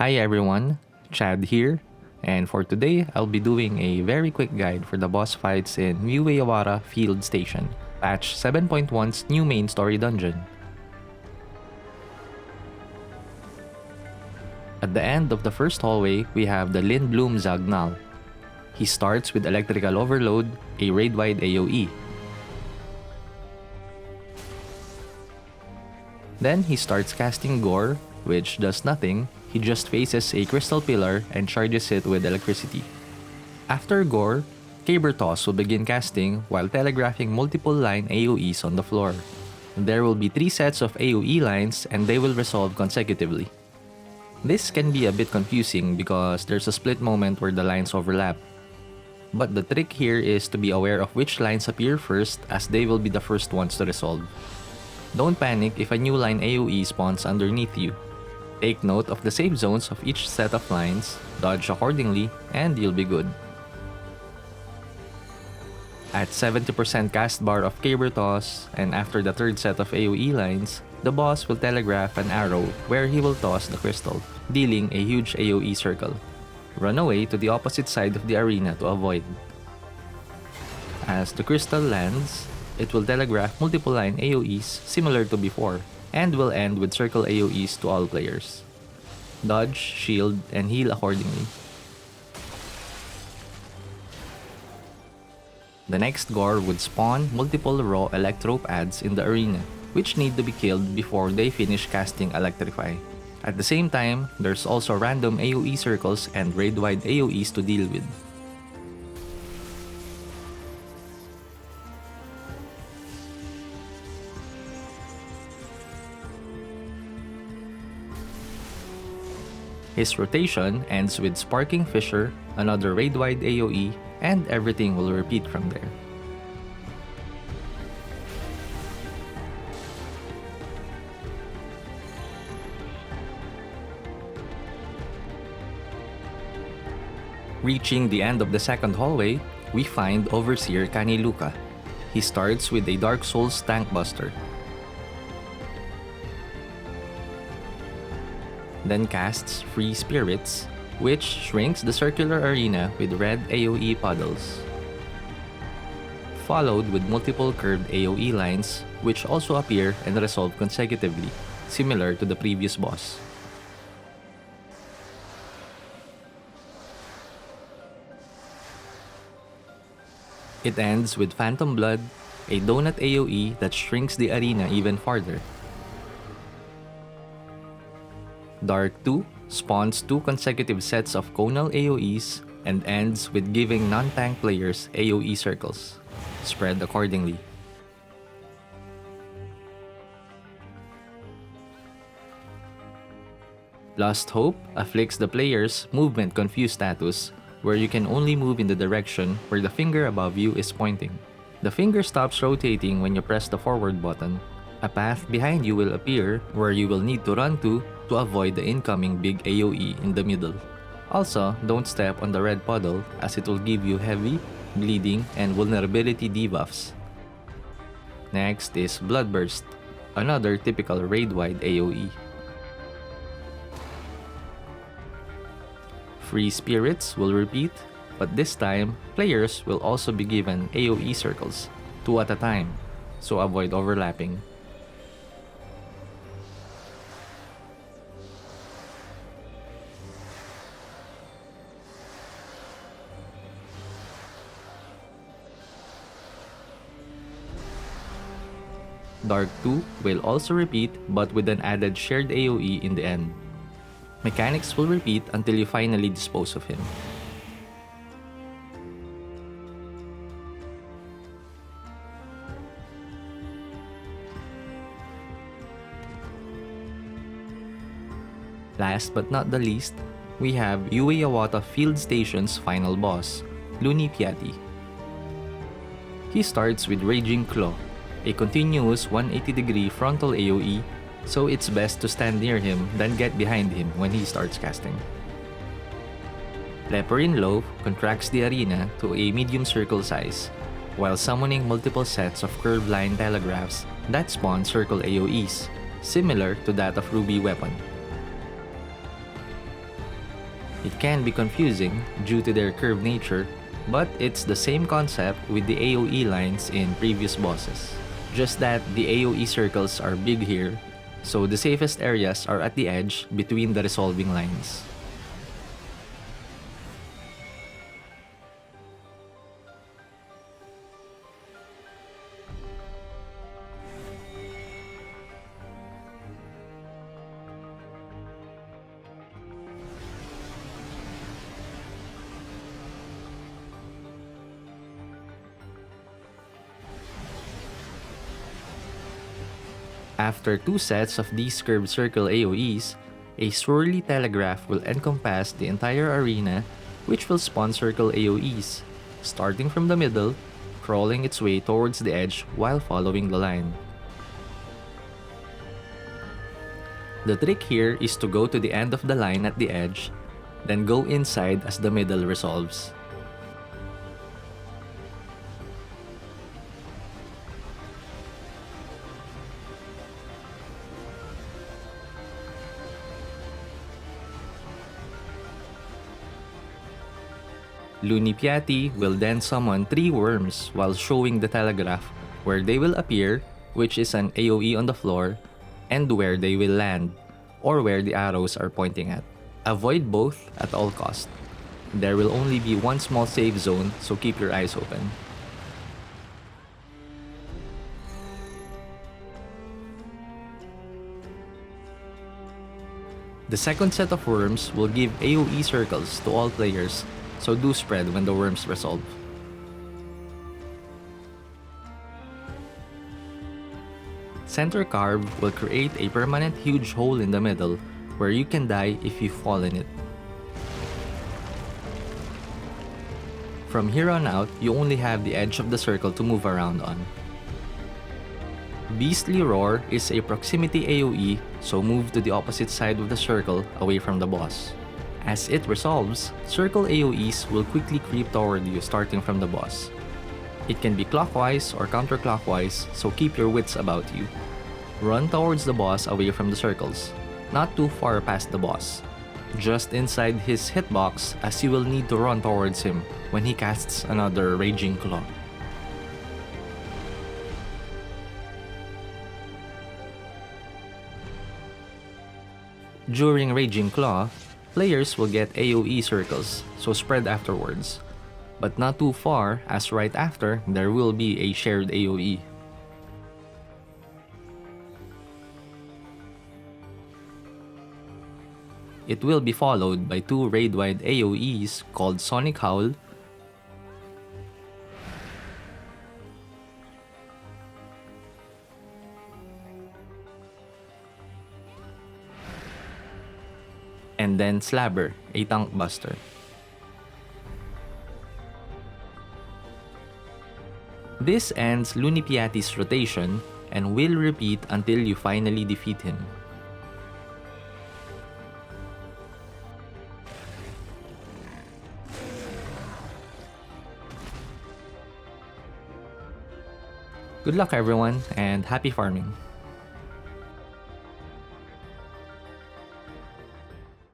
Hi everyone, Chad here, and for today I'll be doing a very quick guide for the boss fights in Yuweyawata Field Station, patch 7.1's new main story dungeon. At the end of the first hallway, we have the Lindblum Zaghnal. He starts with Electrical Overload, a raid-wide AoE. Then he starts casting Gore, which does nothing. He just faces a crystal pillar and charges it with electricity. After Gore, Caber Toss will begin casting while telegraphing multiple line AoEs on the floor. There will be 3 sets of AoE lines and they will resolve consecutively. This can be a bit confusing because there's a split moment where the lines overlap. But the trick here is to be aware of which lines appear first, as they will be the first ones to resolve. Don't panic if a new line AoE spawns underneath you. Take note of the save zones of each set of lines, dodge accordingly, and you'll be good. At 70% cast bar of Caber Toss, and after the third set of AoE lines, the boss will telegraph an arrow where he will toss the crystal, dealing a huge AoE circle. Run away to the opposite side of the arena to avoid. As the crystal lands, it will telegraph multiple line AoEs similar to before, and will end with circle AoEs to all players. Dodge, shield, and heal accordingly. The next Gore would spawn multiple raw electro ads in the arena, which need to be killed before they finish casting Electrify. At the same time, there's also random AoE circles and raid-wide AoEs to deal with. His rotation ends with Sparking Fissure, another raid-wide AoE, and everything will repeat from there. Reaching the end of the second hallway, we find Overseer Kanilokka. He starts with a Dark Souls Tank Buster. Then casts Free Spirits, which shrinks the circular arena with red AoE puddles. Followed with multiple curved AoE lines, which also appear and resolve consecutively, similar to the previous boss. It ends with Phantom Blood, a donut AoE that shrinks the arena even farther. Dark 2 spawns 2 consecutive sets of conal AoEs and ends with giving non-tank players AoE circles, spread accordingly. Lost Hope afflicts the player's movement confused status, where you can only move in the direction where the finger above you is pointing. The finger stops rotating when you press the forward button. A path behind you will appear where you will need to run to avoid the incoming big AoE in the middle. Also, don't step on the red puddle as it will give you heavy, bleeding, and vulnerability debuffs. Next is Bloodburst, another typical raid-wide AoE. Free Spirits will repeat, but this time, players will also be given AoE circles, 2 at a time, so avoid overlapping. Dark 2 will also repeat, but with an added shared AoE in the end. Mechanics will repeat until you finally dispose of him. Last but not the least, we have Yuweyawata Field Station's final boss, Lunipyati. He starts with Raging Claw, a continuous 180-degree frontal AoE, so it's best to stand near him than get behind him when he starts casting. Leperine Loaf contracts the arena to a medium circle size, while summoning multiple sets of curved line telegraphs that spawn circle AoEs, similar to that of Ruby Weapon. It can be confusing due to their curved nature, but it's the same concept with the AoE lines in previous bosses. Just that the AoE circles are big here, so the safest areas are at the edge between the resolving lines. After 2 sets of these curved circle AoEs, a swirly telegraph will encompass the entire arena, which will spawn circle AoEs, starting from the middle, crawling its way towards the edge while following the line. The trick here is to go to the end of the line at the edge, then go inside as the middle resolves. Lunipyati will then summon 3 worms while showing the telegraph where they will appear, which is an AoE on the floor, and where they will land, or where the arrows are pointing at. Avoid both at all costs. There will only be one small safe zone, so keep your eyes open. The second set of worms will give AoE circles to all players, so do spread when the worms resolve. Center Carve will create a permanent huge hole in the middle where you can die if you fall in it. From here on out, you only have the edge of the circle to move around on. Beastly Roar is a proximity AoE, so move to the opposite side of the circle away from the boss. As it resolves, circle AoEs will quickly creep toward you starting from the boss. It can be clockwise or counterclockwise, so keep your wits about you. Run towards the boss away from the circles, not too far past the boss. Just inside his hitbox, as you will need to run towards him when he casts another Raging Claw. During Raging Claw, players will get AoE circles, so spread afterwards, but not too far as right after there will be a shared AoE. It will be followed by 2 raid-wide AoEs called Sonic Howl and then Slabber, a tank buster. This ends Lunipyati's rotation and will repeat until you finally defeat him. Good luck everyone, and happy farming!